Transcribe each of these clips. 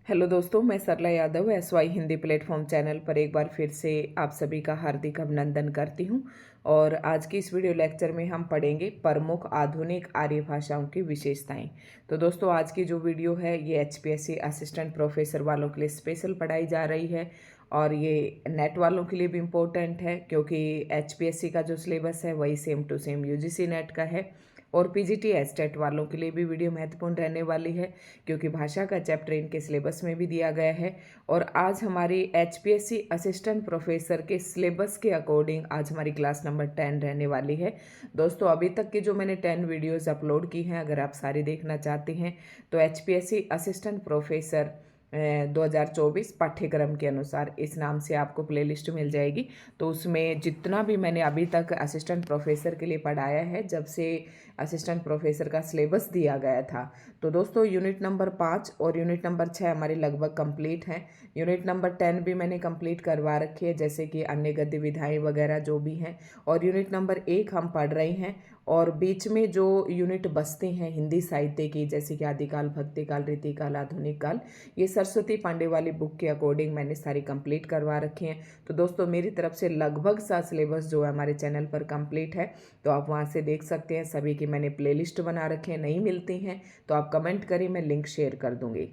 Hello दोस्तों, मैं Sarla Yadav SY Hindi platform channel पर एक बार फिर से आप सभी का हार्दिक अभिनंदन करती हूं। और आज की इस वीडियो लेक्चर में हम पढ़ेंगे प्रमुख आधुनिक आर्य भाषाओं की विशेषताएं। तो दोस्तों, आज की जो वीडियो है ये HPSC असिस्टेंट प्रोफेसर वालों के लिए स्पेशल पढ़ाई जा रही है और ये नेट वालों के लिए भी इम्पोर्टेंट है क्योंकि HPSC का जो सिलेबस है वही same to same UGC NET का है। और PGT एस्टेट वालों के लिए भी वीडियो महत्वपूर्ण रहने वाली है क्योंकि भाषा का चैप्टर इनके सिलेबस में भी दिया गया है। और आज हमारी HPSC असिस्टेंट प्रोफेसर के सिलेबस के अकॉर्डिंग आज हमारी क्लास नंबर 10 रहने वाली है। दोस्तों, अभी तक की जो मैंने 10 वीडियोस अपलोड की हैं, अगर आप सारी देखना चाहते हैं तो HPSC असिस्टेंट प्रोफेसर 2024 पाठ्यक्रम के अनुसार इस नाम से आपको प्लेलिस्ट मिल जाएगी। तो उसमें जितना भी मैंने अभी तक असिस्टेंट प्रोफेसर के लिए पढ़ाया है, जब से असिस्टेंट प्रोफेसर का सिलेबस दिया गया था, तो दोस्तों यूनिट नंबर 5 और यूनिट नंबर 6 हमारी लगभग कंप्लीट हैं। यूनिट नंबर 10 भी मैंने कंप्लीट करवा रखी है, जैसे कि अन्य गद्य विधाएं वगैरह जो भी हैं। और यूनिट नंबर 1 हम पढ़ रहे हैं। और बीच में जो यूनिट बसते हैं हिंदी साहित्य की, जैसे कि आदिकाल, भक्तिकाल, रीतिकाल, आधुनिक काल, ये सरस्वती पांडे वाली बुक के अकॉर्डिंग मैंने सारी कंप्लीट करवा रखी हैं। तो दोस्तों, मेरी तरफ से लगभग सा सिलेबस जो है हमारे चैनल पर कंप्लीट है, तो आप वहाँ से देख सकते हैं। सभी की मैंने प्लेलिस्ट बना रखी है, नहीं मिलती हैं तो आप कमेंट करें, मैं लिंक शेयर कर दूँगी।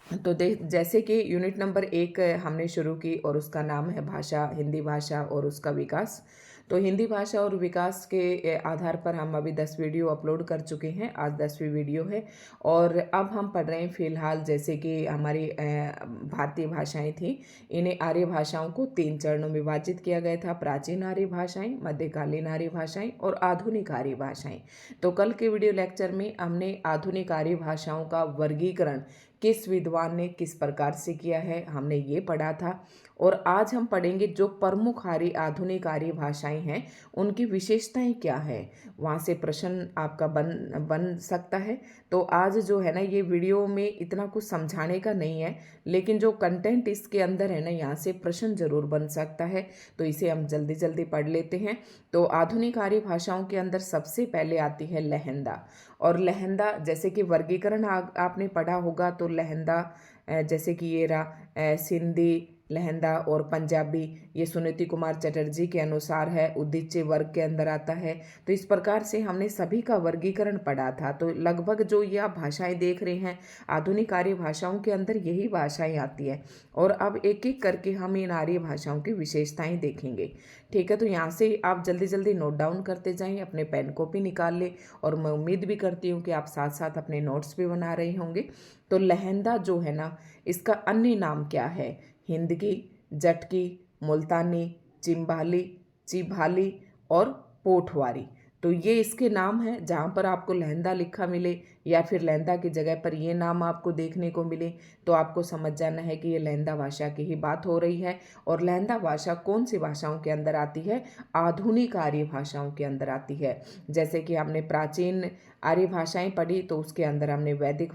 तो जैसे कि यूनिट नंबर 1 हमने शुरू की और उसका नाम है भाषा, हिंदी भाषा और उसका विकास। तो हिंदी भाषा और विकास के आधार पर हम अभी 10 वीडियो अपलोड कर चुके हैं, आज 10वीं वीडियो है। और अब हम पढ़ रहे हैं फिलहाल, जैसे कि हमारी भारतीय भाषाएं थी, इन्हें आर्य भाषाओं को 3 चरणों में विभाजित किया गया था: प्राचीन आर्य भाषाएं, मध्यकालीन आर्य भाषाएं और आधुनिक आर्य भाषाएं। तो कल के वीडियो लेक्चर में हमने आधुनिक आर्य भाषाओं का वर्गीकरण किस विद्वान ने किस प्रकार से किया है, हमने ये पढ़ा था। और आज हम पढ़ेंगे जो प्रमुख आधुनिक आर्य भाषाएं हैं उनकी विशेषताएं क्या है। वहाँ से प्रश्न आपका बन सकता है। तो आज जो है ना, ये वीडियो में इतना कुछ समझाने का नहीं है, लेकिन जो कंटेंट इसके अंदर है ना, यहाँ से प्रश्न जरूर बन सकता है। तो इसे हम जल्दी जल्दी पढ़ लेते हैं। तो आधुनिक आर्य भाषाओं के अंदर सबसे पहले आती है लहंदा। और लहंदा जैसे कि वर्गीकरण आपने पढ़ा होगा, तो लहंदा जैसे कि ये रहा सिंधी लहंदा और पंजाबी, ये सुनीति कुमार चटर्जी के अनुसार है, उदीच्य वर्ग के अंदर आता है। तो इस प्रकार से हमने सभी का वर्गीकरण पढ़ा था। तो लगभग जो ये आप भाषाएं देख रहे हैं, आधुनिक आर्य भाषाओं के अंदर यही भाषाएं आती है। और अब एक एक करके हम इन आर्य भाषाओं की विशेषताएं देखेंगे। ठीक है, तो यहाँ से आप जल्दी जल्दी नोट डाउन करते जाएं, अपने पेन कॉपी निकाल ले। और मैं उम्मीद भी करती हूँ कि आप साथ साथ अपने नोट्स भी बना रहे होंगे। तो लहंदा जो है ना, इसका अन्य नाम क्या है? हिंदकी, जटकी, मुल्तानी, चिंबाली, चिभाली और पोठवारी। तो ये इसके नाम हैं। जहाँ पर आपको लहंदा लिखा मिले या फिर लहंदा की जगह पर ये नाम आपको देखने को मिले, तो आपको समझ जाना है कि ये लहंदा भाषा की ही बात हो रही है। और लहंदा भाषा कौन सी भाषाओं के अंदर आती है? आधुनिक आर्य भाषाओं के अंदर आती है। जैसे कि हमने प्राचीन आर्य भाषाएं पढ़ी, तो उसके अंदर हमने वैदिक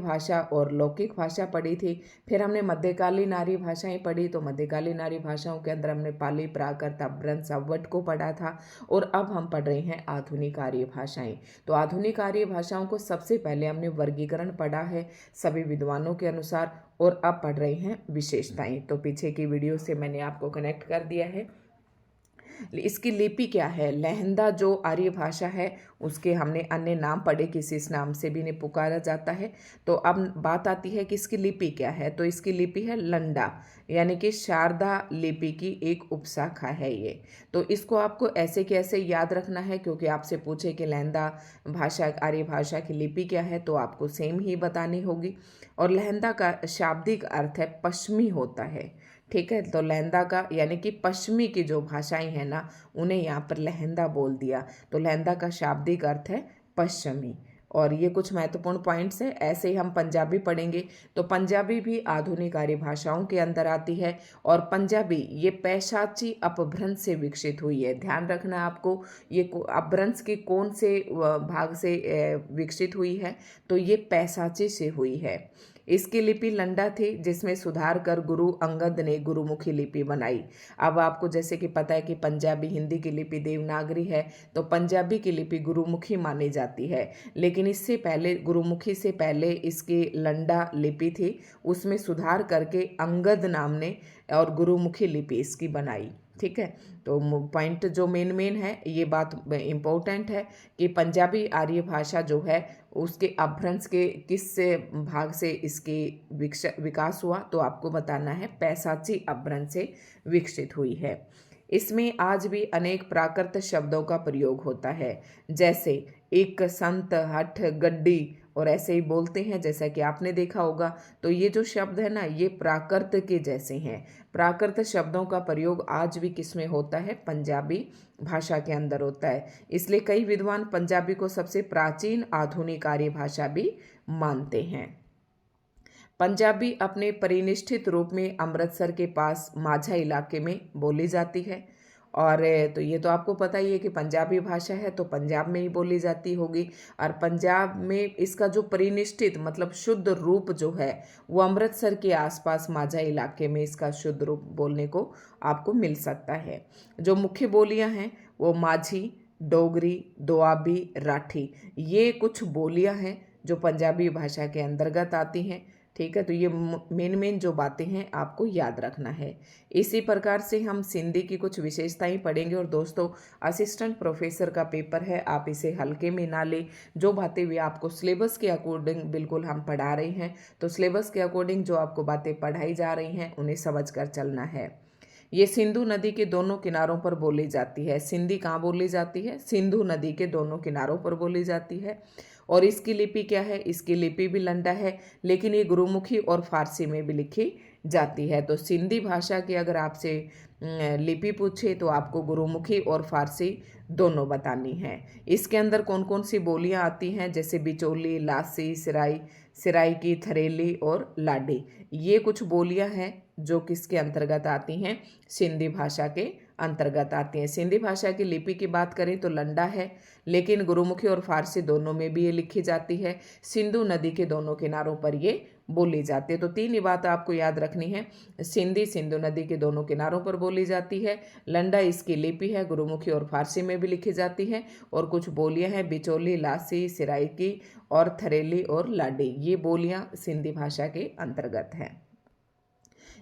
भाषा और लौकिक भाषा पढ़ी थी। फिर हमने मध्यकालीन आर्य भाषाएं पढ़ी, तो मध्यकालीन आर्य भाषाओं के अंदर हमने पाली, प्राकृत, अपभ्रंश, अवट को पढ़ा था। और अब हम पढ़ रहे हैं आधुनिक आर्य भाषाएं। तो आधुनिक आर्य भाषाओं को सबसे पहले हमने वर्गीकरण पढ़ा है सभी विद्वानों के अनुसार, और अब पढ़ रहे हैं विशेषताएं। तो पीछे की वीडियो से मैंने आपको कनेक्ट कर दिया है। इसकी लिपि क्या है? लहंदा जो आर्य भाषा है उसके हमने अन्य नाम पढ़े, किसी इस नाम से भी इन्हें पुकारा जाता है। तो अब बात आती है कि इसकी लिपि क्या है। तो इसकी लिपि है लंडा, यानी कि शारदा लिपि की एक उपशाखा है ये। तो इसको आपको ऐसे के ऐसे याद रखना है, क्योंकि आपसे पूछे कि लहंदा भाषा आर्य भाषा की लिपि क्या है, तो आपको सेम ही बतानी होगी। और लहंदा का शाब्दिक अर्थ है पश्चिमी होता है। ठीक है, तो लहंदा का यानी कि पश्चिमी की जो भाषाएं हैं ना, उन्हें यहाँ पर लहंदा बोल दिया। तो लहंदा का शाब्दिक अर्थ है पश्चिमी। और ये कुछ महत्वपूर्ण पॉइंट्स हैं। ऐसे ही हम पंजाबी पढ़ेंगे, तो पंजाबी भी आधुनिक आर्य भाषाओं के अंदर आती है। और पंजाबी ये पैशाची अपभ्रंश से विकसित हुई है। ध्यान रखना आपको, ये अपभ्रंश के कौन से भाग से विकसित हुई है? तो ये पैशाची से हुई है। इसकी लिपि लंडा थी, जिसमें सुधार कर गुरु अंगद ने गुरुमुखी लिपि बनाई। अब आपको जैसे कि पता है कि पंजाबी हिंदी की लिपि देवनागरी है, तो पंजाबी की लिपि गुरुमुखी मानी जाती है, लेकिन इससे पहले गुरुमुखी से पहले इसकी लंडा लिपि थी, उसमें सुधार करके अंगद नाम ने और गुरुमुखी लिपि इसकी बनाई। ठीक है, तो पॉइंट जो मेन है, ये बात इम्पोर्टेंट है कि पंजाबी आर्य भाषा जो है उसके अपभ्रंश के किस भाग से इसकी विकास हुआ, तो आपको बताना है पैसाची अपभ्रंश से विकसित हुई है। इसमें आज भी अनेक प्राकृत शब्दों का प्रयोग होता है, जैसे एक, संत, हठ, गड्डी और ऐसे ही बोलते हैं, जैसा कि आपने देखा होगा। तो ये जो शब्द है ना, ये प्राकृत के जैसे हैं। प्राकृत शब्दों का प्रयोग आज भी किसमें होता है? पंजाबी भाषा के अंदर होता है। इसलिए कई विद्वान पंजाबी को सबसे प्राचीन आधुनिक आर्य भाषा भी मानते हैं। पंजाबी अपने परिनिष्ठित रूप में अमृतसर के पास माझा इलाके में बोली जाती है। और तो ये तो आपको पता ही है कि पंजाबी भाषा है तो पंजाब में ही बोली जाती होगी, और पंजाब में इसका जो परिनिष्ठित मतलब शुद्ध रूप जो है वो अमृतसर के आसपास माझा इलाके में इसका शुद्ध रूप बोलने को आपको मिल सकता है। जो मुख्य बोलियां हैं वो माझी, डोगरी, दोआबी, राठी, ये कुछ बोलियां हैं जो पंजाबी भाषा के अंतर्गत आती हैं। ठीक है, तो ये मेन जो बातें हैं आपको याद रखना है। इसी प्रकार से हम सिंधी की कुछ विशेषताएं पढ़ेंगे। और दोस्तों, असिस्टेंट प्रोफेसर का पेपर है, आप इसे हल्के में ना लें। जो बातें भी आपको सिलेबस के अकॉर्डिंग बिल्कुल हम पढ़ा रहे हैं, तो सिलेबस के अकॉर्डिंग जो आपको बातें पढ़ाई जा रही हैं उन्हें समझ कर चलना है। ये सिंधु नदी के दोनों किनारों पर बोली जाती है। सिंधी कहाँ बोली जाती है? सिंधु नदी के दोनों किनारों पर बोली जाती है। और इसकी लिपि क्या है? इसकी लिपि भी लंडा है, लेकिन ये गुरुमुखी और फारसी में भी लिखी जाती है। तो सिंधी भाषा की अगर आपसे लिपि पूछे तो आपको गुरुमुखी और फारसी दोनों बतानी है। इसके अंदर कौन कौन सी बोलियां आती हैं? जैसे बिचौली, लासी, सिराइकी, थरेली और लाडी, ये कुछ बोलियां हैं जो किसके अंतर्गत आती हैं? सिंधी भाषा के अंतर्गत आती हैं। सिंधी भाषा की लिपि की बात करें तो लंडा है, लेकिन गुरुमुखी और फारसी दोनों में भी ये लिखी जाती है। सिंधु नदी के दोनों किनारों पर ये बोली जाती है। तो तीन ही बात आपको याद रखनी है। सिंधी सिंधु नदी के दोनों किनारों पर बोली जाती है, लंडा इसकी लिपि है, गुरुमुखी और फारसी में भी लिखी जाती है, और कुछ बोलियां हैं बिचौली, लासी, सिराइकी और थरेली और लाडी, ये बोलियां सिंधी भाषा के अंतर्गत हैं।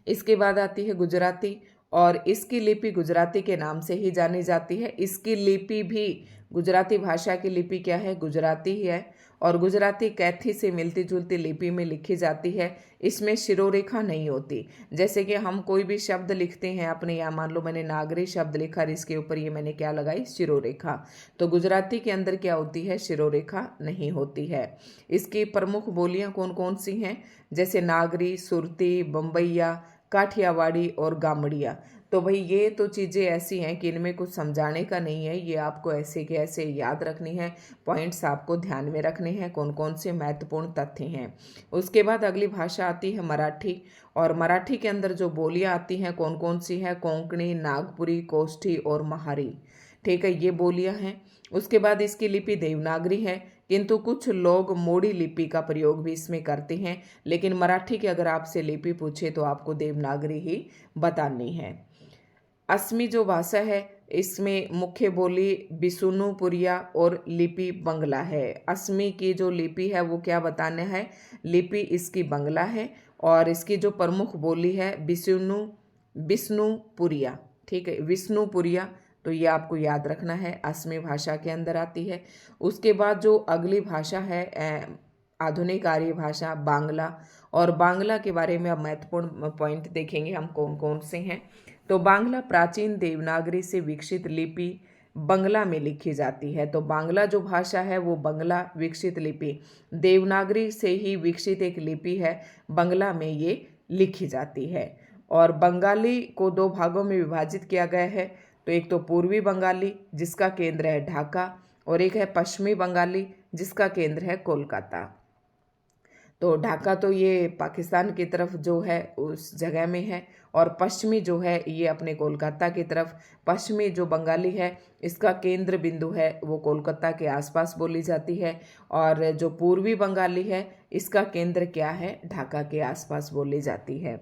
इसके बाद आती है गुजराती, और इसकी लिपि गुजराती के नाम से ही जानी जाती है। इसकी लिपि भी गुजराती भाषा की लिपि क्या है? गुजराती ही है, और गुजराती कैथी से मिलती जुलती लिपि में लिखी जाती है। इसमें शिरोरेखा नहीं होती। जैसे कि हम कोई भी शब्द लिखते हैं अपने, यहाँ मान लो मैंने नागरी शब्द लिखा और इसके ऊपर ये मैंने क्या लगाई? शिरोरेखा। तो गुजराती के अंदर क्या होती है? शिरोरेखा नहीं होती है। इसकी प्रमुख बोलियां कौन कौन सी हैं? जैसे नागरी, सुरती, बम्बैया, काठियावाड़ी और गामड़िया। तो भाई ये तो चीज़ें ऐसी हैं कि इनमें कुछ समझाने का नहीं है, ये आपको ऐसे के ऐसे याद रखनी है। पॉइंट्स आपको ध्यान में रखने हैं, कौन कौन से महत्वपूर्ण तथ्य हैं। उसके बाद अगली भाषा आती है मराठी, और मराठी के अंदर जो बोलियां आती हैं कौन कौन सी हैं? कोंकणी, नागपुरी, कोष्ठी और महारी। ठीक है, ये बोलियां हैं। उसके बाद इसकी लिपि देवनागरी है, किंतु कुछ लोग मोड़ी लिपि का प्रयोग भी इसमें करते हैं, लेकिन मराठी की अगर आपसे लिपि पूछे तो आपको देवनागरी ही बतानी है। असमी जो भाषा है इसमें मुख्य बोली बिसुनुपुरिया और लिपि बंगला है। असमी की जो लिपि है वो क्या बताना है? लिपि इसकी बंगला है, और इसकी जो प्रमुख बोली है विष्णुपुरिया। ठीक है, विष्णुपुरिया, तो ये आपको याद रखना है, असमी भाषा के अंदर आती है। उसके बाद जो अगली भाषा है आधुनिक आर्य भाषा बांग्ला, और बांग्ला के बारे में अब महत्वपूर्ण पॉइंट देखेंगे हम कौन कौन से हैं। तो बांग्ला प्राचीन देवनागरी से विकसित लिपि बंगला में लिखी जाती है। तो बांग्ला जो भाषा है वो बंगला विकसित लिपि, देवनागरी से ही विकसित एक लिपि है, बंगला में ये लिखी जाती है। और बंगाली को दो भागों में विभाजित किया गया है। तो एक तो पूर्वी बंगाली जिसका केंद्र है ढाका, और एक है पश्चिमी बंगाली जिसका केंद्र है कोलकाता। तो ढाका तो ये पाकिस्तान की तरफ जो है उस जगह में है, और पश्चिमी जो है ये अपने कोलकाता की तरफ। पश्चिमी जो बंगाली है इसका केंद्र बिंदु है वो कोलकाता के आसपास बोली जाती है, और जो पूर्वी बंगाली है इसका केंद्र क्या है, ढाका के आसपास बोली जाती है।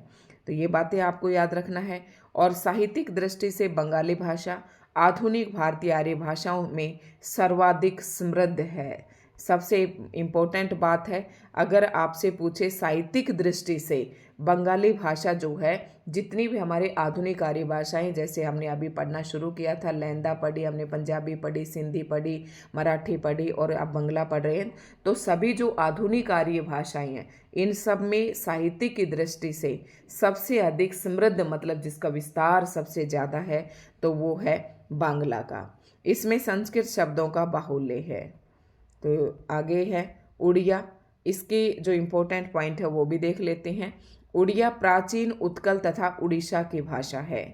तो ये बातें आपको याद रखना है। और साहित्यिक दृष्टि से बंगाली भाषा आधुनिक भारतीय आर्य भाषाओं में सर्वाधिक समृद्ध है। सबसे इम्पोर्टेंट बात है, अगर आपसे पूछे साहित्यिक दृष्टि से बंगाली भाषा जो है, जितनी भी हमारे आधुनिक आर्य भाषाएं, जैसे हमने अभी पढ़ना शुरू किया था, लैंदा पढ़ी हमने, पंजाबी पढ़ी, सिंधी पढ़ी, मराठी पढ़ी और अब बंगला पढ़ रहे हैं, तो सभी जो आधुनिक आर्य भाषाएं हैं इन सब में साहित्यिक की दृष्टि से सबसे अधिक समृद्ध, मतलब जिसका विस्तार सबसे ज़्यादा है, तो वो है बांग्ला का। इसमें संस्कृत शब्दों का बाहुल्य है। तो आगे है उड़िया। इसके जो इम्पोर्टेंट पॉइंट है वो भी देख लेते हैं। उड़िया प्राचीन उत्कल तथा उड़ीसा की भाषा है।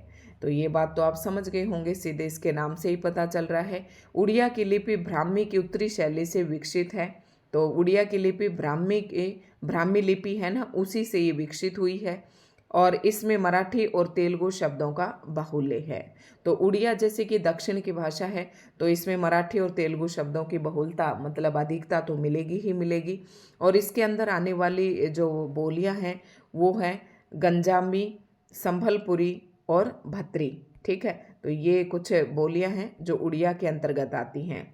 तो ये बात तो आप समझ गए होंगे, सीधे इसके नाम से ही पता चल रहा है। उड़िया की लिपि ब्राह्मी की उत्तरी शैली से विकसित है। तो उड़िया की लिपि ब्राह्मी लिपि है ना, उसी से ये विकसित हुई है, और इसमें मराठी और तेलुगु शब्दों का बाहुल्य है। तो उड़िया जैसे कि दक्षिण की भाषा है, तो इसमें मराठी और तेलुगु शब्दों की बहुलता, मतलब अधिकता तो मिलेगी ही मिलेगी। और इसके अंदर आने वाली जो बोलियां हैं वो हैं गंजामी, संभलपुरी और भत्री। ठीक है, तो ये कुछ बोलियां हैं जो उड़िया के अंतर्गत आती हैं।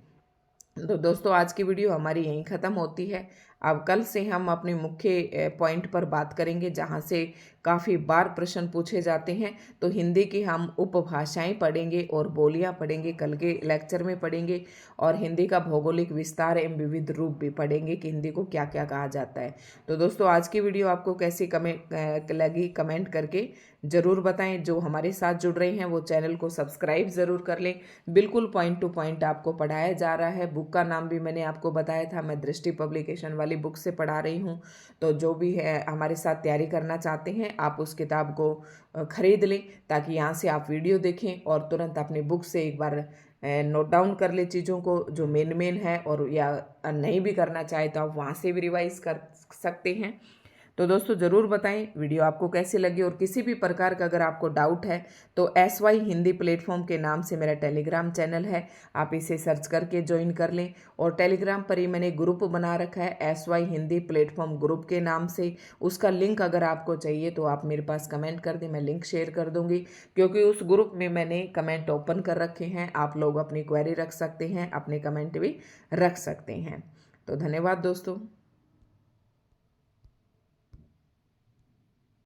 तो दोस्तों आज की वीडियो हमारी यहीं ख़त्म होती है। अब कल से हम अपने मुख्य पॉइंट पर बात करेंगे, जहां से काफ़ी बार प्रश्न पूछे जाते हैं। तो हिंदी की हम उपभाषाएं पढ़ेंगे और बोलियां पढ़ेंगे, कल के लेक्चर में पढ़ेंगे। और हिंदी का भौगोलिक विस्तार एवं विविध रूप भी पढ़ेंगे कि हिंदी को क्या क्या कहा जाता है। तो दोस्तों आज की वीडियो आपको कैसी लगी कमेंट करके ज़रूर बताएं। जो हमारे साथ जुड़ रहे हैं वो चैनल को सब्सक्राइब ज़रूर कर लें। बिल्कुल पॉइंट टू पॉइंट आपको पढ़ाया जा रहा है। बुक का नाम भी मैंने आपको बताया था, मैं दृष्टि पब्लिकेशन वाली बुक से पढ़ा रही हूँ। तो जो भी है हमारे साथ तैयारी करना चाहते हैं आप उस किताब को खरीद लें, ताकि यहाँ से आप वीडियो देखें और तुरंत अपनी बुक से एक बार नोट डाउन कर ले चीज़ों को जो मेन है, और या नहीं भी करना चाहे तो आप वहाँ से भी रिवाइज कर सकते हैं। तो दोस्तों ज़रूर बताएं वीडियो आपको कैसी लगी, और किसी भी प्रकार का अगर आपको डाउट है तो SY हिंदी प्लेटफॉर्म के नाम से मेरा टेलीग्राम चैनल है, आप इसे सर्च करके ज्वाइन कर लें। और टेलीग्राम पर ही मैंने ग्रुप बना रखा है SY हिंदी प्लेटफॉर्म ग्रुप के नाम से। उसका लिंक अगर आपको चाहिए तो आप मेरे पास कमेंट कर दें, मैं लिंक शेयर कर दूँगी, क्योंकि उस ग्रुप में मैंने कमेंट ओपन कर रखे हैं। आप लोग अपनी क्वेरी रख सकते हैं, अपने कमेंट भी रख सकते हैं। तो धन्यवाद दोस्तों।